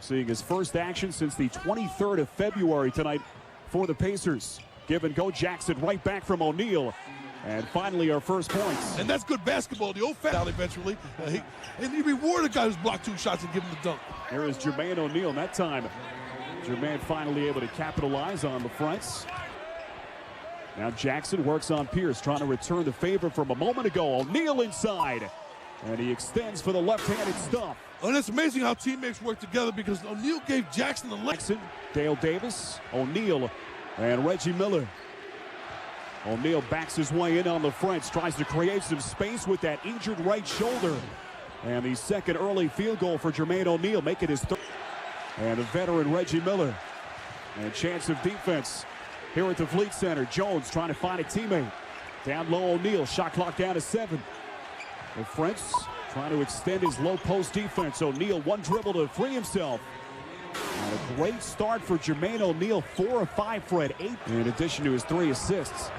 seeing his first action since the 23rd of February tonight for the Pacers. Give and go, Jackson right back from O'Neal. And finally our first points. And that's good basketball. The old foul eventually. And he rewarded a guy who's blocked 2 shots and give him the dunk. Here is Jermaine O'Neal. That time, Jermaine finally able to capitalize on the fronts. Now Jackson works on Pierce, trying to return the favor from a moment ago. O'Neal inside. And he extends for the left-handed stuff. And it's amazing how teammates work together because O'Neal gave Jackson the Jackson, Dale Davis, O'Neal, and Reggie Miller. O'Neal backs his way in on the fronts, tries to create some space with that injured right shoulder. And the second early field goal for Jermaine O'Neal, make it his third. And the veteran Reggie Miller. And chance of defense here at the Fleet Center. Jones trying to find a teammate. Down low O'Neal, shot clock down to 7. The French trying to extend his low post defense. O'Neal, one dribble to free himself. And a great start for Jermaine O'Neal, 4 of 5 for an 8, in addition to his 3 assists.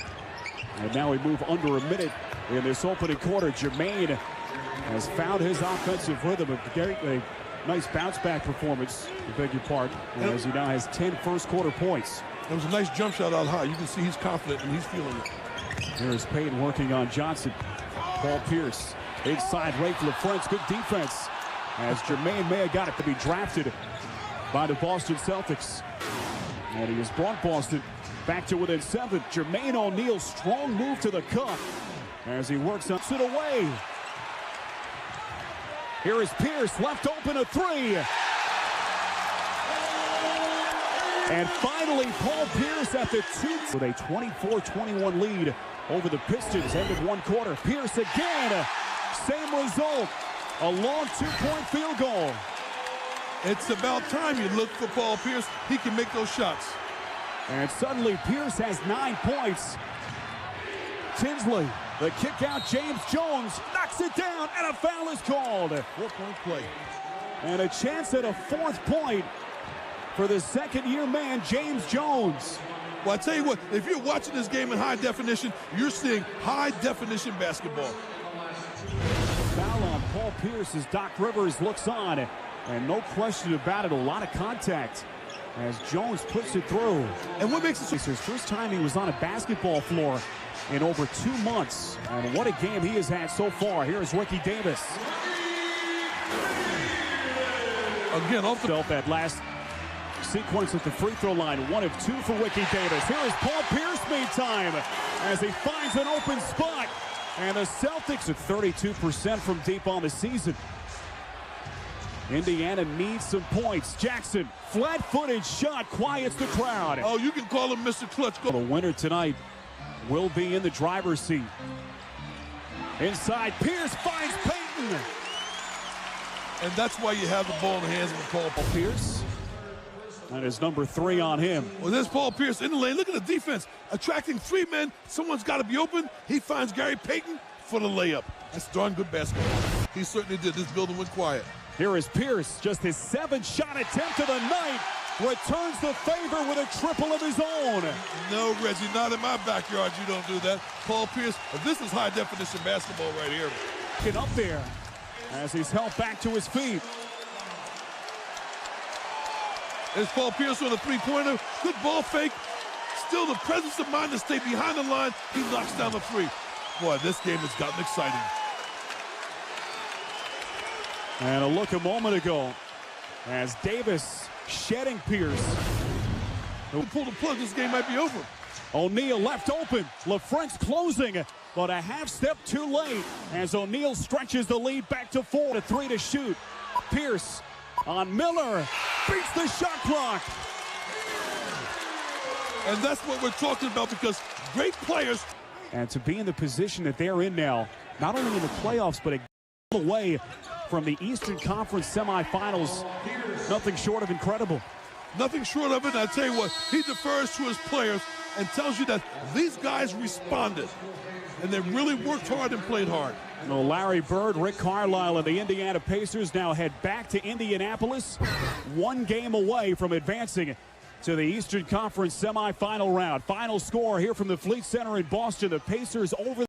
And now we move under a minute in this opening quarter. Jermaine has found his offensive rhythm. A nice bounce back performance, I beg your pardon, as he now has 10 first quarter points. It was a nice jump shot out high. You can see he's confident and he's feeling it. Here's Payton working on Johnson. Paul Pierce inside right for the French. Good defense as Jermaine may have got it to be drafted by the Boston Celtics. And he has brought Boston back to within 7. Jermaine O'Neal, strong move to the cup as he works on it away. Here is Pierce, left open, a 3. And finally, Paul Pierce at the 2 with a 24-21 lead over the Pistons. Ended one quarter. Pierce again, same result, a long 2-point field goal. It's about time you look for Paul Pierce. He can make those shots. And suddenly Pierce has 9 points. Tinsley, the kick out, James Jones knocks it down, and a foul is called. 4-point play. And a chance at a 4th point for the second-year man, James Jones. Well, I tell you what, if you're watching this game in high definition, you're seeing high-definition basketball. Foul on Paul Pierce as Doc Rivers looks on. And no question about it, a lot of contact as Jones puts it through. And what makes it so? His first time he was on a basketball floor in over 2 months. And what a game he has had so far. Here is Ricky Davis. Again, off the that last sequence at the free throw line. 1 of 2 for Ricky Davis. Here is Paul Pierce meantime as he finds an open spot. And the Celtics at 32% from deep on the season. Indiana needs some points. Jackson, flat-footed shot, quiets the crowd. Oh, you can call him Mr. Clutch. The winner tonight will be in the driver's seat. Inside, Pierce finds Payton. And that's why you have the ball in the hands of Paul Pierce. That is number 3 on him. Well, there's Paul Pierce in the lane. Look at the defense. Attracting 3 men. Someone's got to be open. He finds Gary Payton for the layup. That's darn good basketball. He certainly did. This building went quiet. Here is Pierce, just his 7th shot attempt of the night. Returns the favor with a triple of his own. No, Reggie, not in my backyard. You don't do that. Paul Pierce, this is high-definition basketball right here. Get up there as he's helped back to his feet. There's Paul Pierce on a 3-pointer. Good ball fake. Still the presence of mind to stay behind the line. He knocks down the 3. Boy, this game has gotten exciting. And a look a moment ago as Davis shedding Pierce. He'll pull the plug. This game might be over. O'Neal left open. LaFrentz closing, but a half step too late as O'Neal stretches the lead back to 4. A 3 to shoot. Pierce on Miller. Beats the shot clock. And that's what we're talking about because great players. And to be in the position that they're in now, not only in the playoffs, but away from the Eastern Conference semifinals, nothing short of incredible. Nothing short of it. And I tell you what, he defers to his players and tells you that these guys responded. And they really worked hard and played hard. Well, Larry Bird, Rick Carlisle, and the Indiana Pacers now head back to Indianapolis, 1 game away from advancing to the Eastern Conference semifinal round. Final score here from the Fleet Center in Boston. The Pacers over